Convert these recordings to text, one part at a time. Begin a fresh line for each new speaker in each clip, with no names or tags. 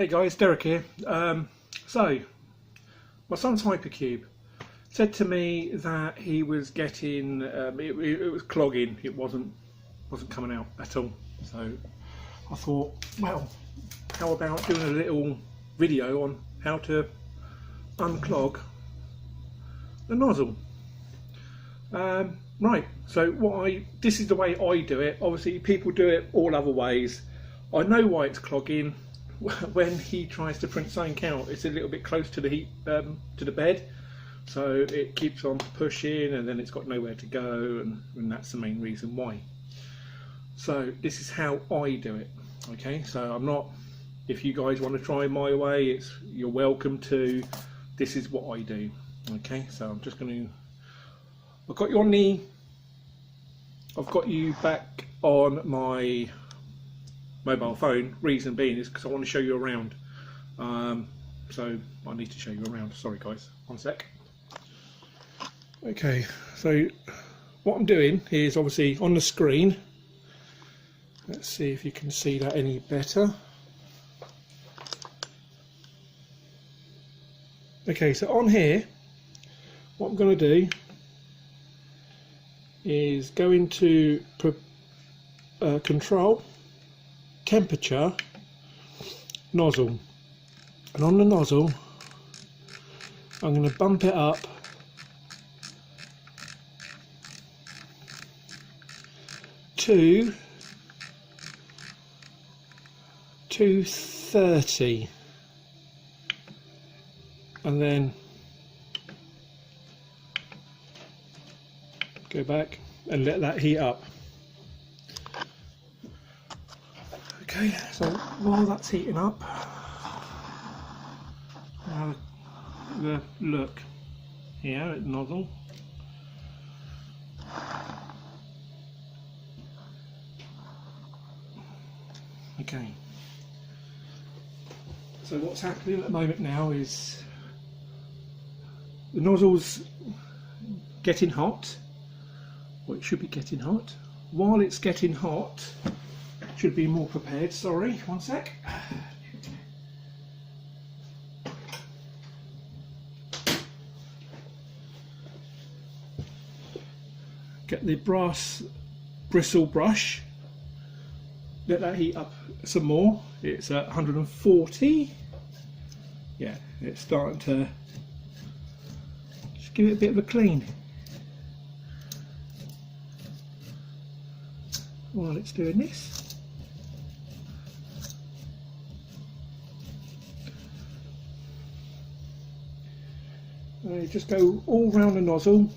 Hey guys, Derek here. So, my son's Hypercube said to me that he was getting, it was clogging, it wasn't coming out at all. So I thought, well, how about doing a little video on how to unclog the nozzle. Right, so this is the way I do it. Obviously people do it all other ways. I know why it's clogging. When he tries to print something out, it's a little bit close to the heat, to the bed, so it keeps on pushing and then it's got nowhere to go, and that's the main reason why. So this is how I do it. Okay, so I'm not, if you guys want to try my way, you're welcome to. This is what I do. Okay, so I'm just going to, I've got you back on my mobile phone. Reason being is because I want to show you around, so I need to show you around. Sorry guys, one sec. Okay, so what I'm doing is obviously on the screen. Let's see if you can see that any better. Okay, so on here what I'm going to do is go into control, temperature, nozzle, and on the nozzle I'm going to bump it up to 230, and then go back and let that heat up. Okay, so while that's heating up, have a look here at the nozzle. Okay, so what's happening at the moment now is the nozzle's getting hot, or it should be getting hot. While it's getting hot, should be more prepared. Sorry, one sec. Get the brass bristle brush. Let that heat up some more. It's at 140. Yeah, it's starting to. Just give it a bit of a clean while it's doing this. Just go all round the nozzle,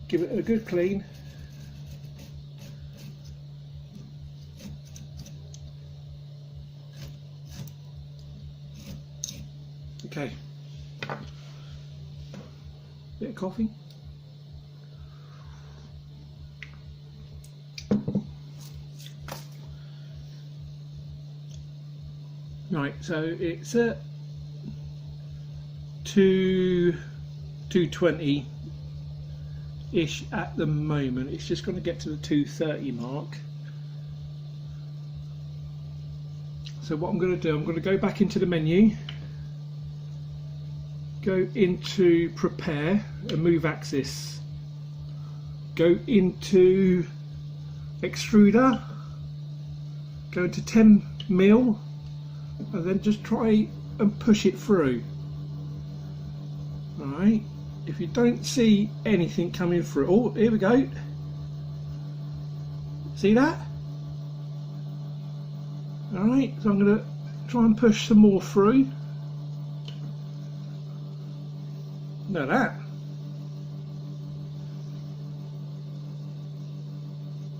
give it a good clean. Okay, bit of coffee. Right, so it's at 220 ish at the moment. It's just going to get to the 230 mark. So what I'm going to do, I'm going to go back into the menu, go into prepare and move axis, go into extruder, go into 10 mil, and then just try and push it through. Alright, if you don't see anything coming through, oh, here we go. See that? Alright, so I'm going to try and push some more through. Now that.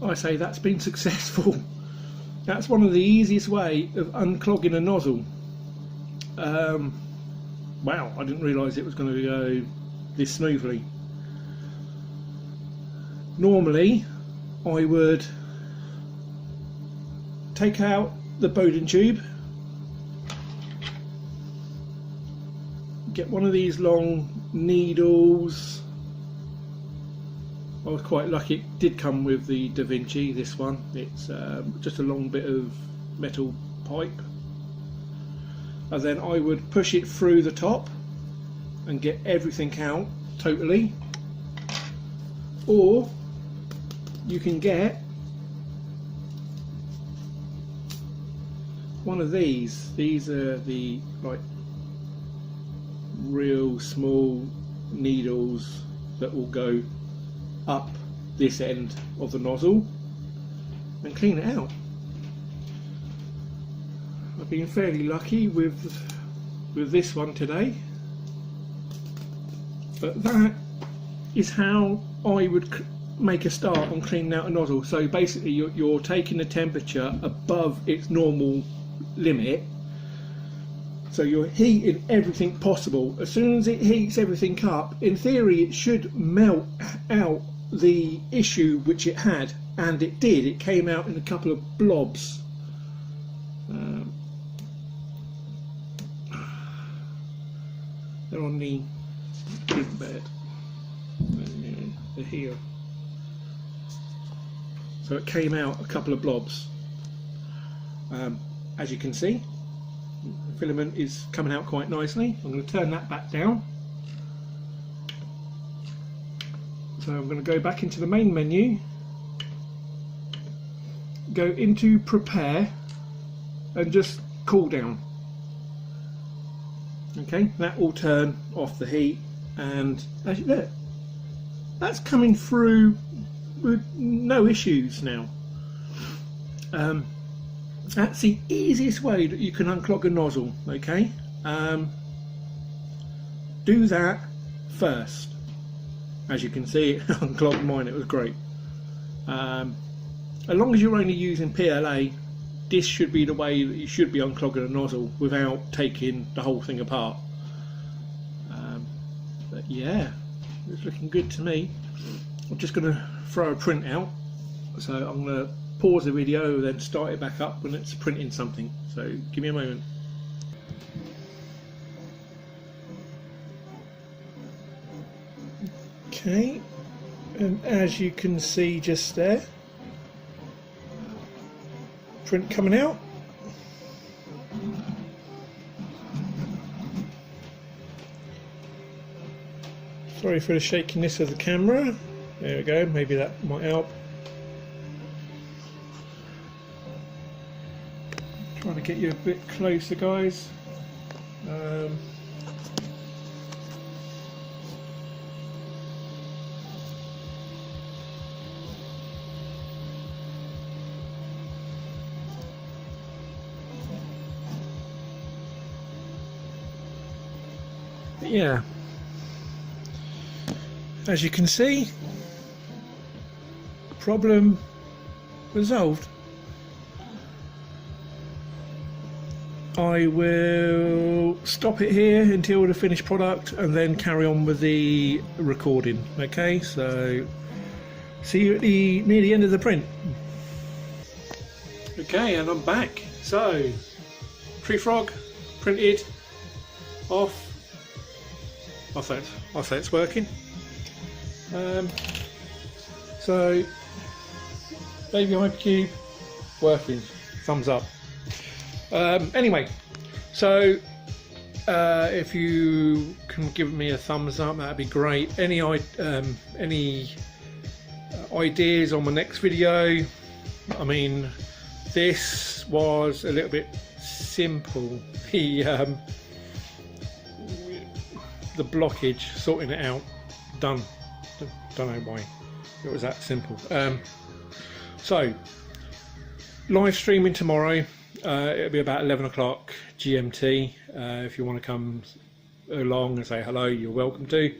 I say that's been successful. That's one of the easiest way of unclogging a nozzle. Wow, I didn't realise it was going to go this smoothly. Normally I would take out the Bowden tube, get one of these long needles. I was quite lucky, it did come with the Da Vinci, this one. It's just a long bit of metal pipe. and then I would push it through the top and get everything out totally, or you can get one of these. These are the like real small needles that will go up this end of the nozzle and clean it out. I've been fairly lucky with this one today, but that is how I would make a start on cleaning out a nozzle. So basically you're taking the temperature above its normal limit, so you're heating everything possible. As soon as it heats everything up, in theory it should melt out the issue which it had, and it did. It came out in a couple of blobs. They're on the big bed. They're here. So it came out a couple of blobs. As you can see, the filament is coming out quite nicely. I'm going to turn that back down. So I'm going to go back into the main menu, go into prepare, and just cool down. Okay, that will turn off the heat, and as you look, that's coming through with no issues now. That's the easiest way that you can unclog a nozzle. Okay, do that first. As you can see, it unclogged mine. It was great. As long as you're only using PLA, this should be the way that you should be unclogging a nozzle without taking the whole thing apart. But yeah, it's looking good to me. I'm just going to throw a print out, so I'm going to pause the video, then start it back up when it's printing something. So give me a moment. Okay, and as you can see just there, print coming out. Sorry for the shakiness of the camera. There we go, maybe that might help. Trying to get you a bit closer, guys. Yeah, as you can see, problem resolved. I will stop it here until the finished product and then carry on with the recording. Okay, so see you at near the end of the print. Okay, and I'm back. So Tree Frog printed off. I'll say it's working. So baby Hypercube working. Thumbs up. Anyway, so if you can give me a thumbs up, that'd be great. Any ideas on my next video? I mean, this was a little bit simple. The blockage, sorting it out, done. Don't know why it was that simple. So live streaming tomorrow. It'll be about 11 o'clock GMT. If you want to come along and say hello, you're welcome to.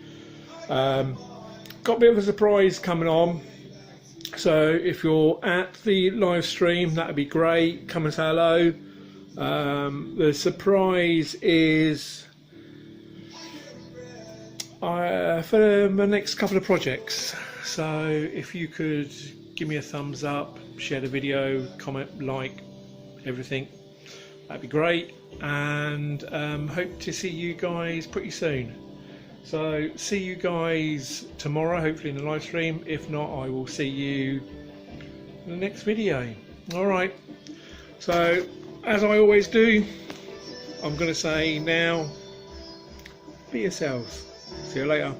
Got a bit of a surprise coming on, so if you're at the live stream, that'd be great. Come and say hello. The surprise is for the next couple of projects, so if you could give me a thumbs up, share the video, comment, like, everything, that'd be great. And hope to see you guys pretty soon. So see you guys tomorrow, hopefully in the live stream. If not, I will see you in the next video. Alright, so as I always do, I'm going to say now, be yourselves. See you later.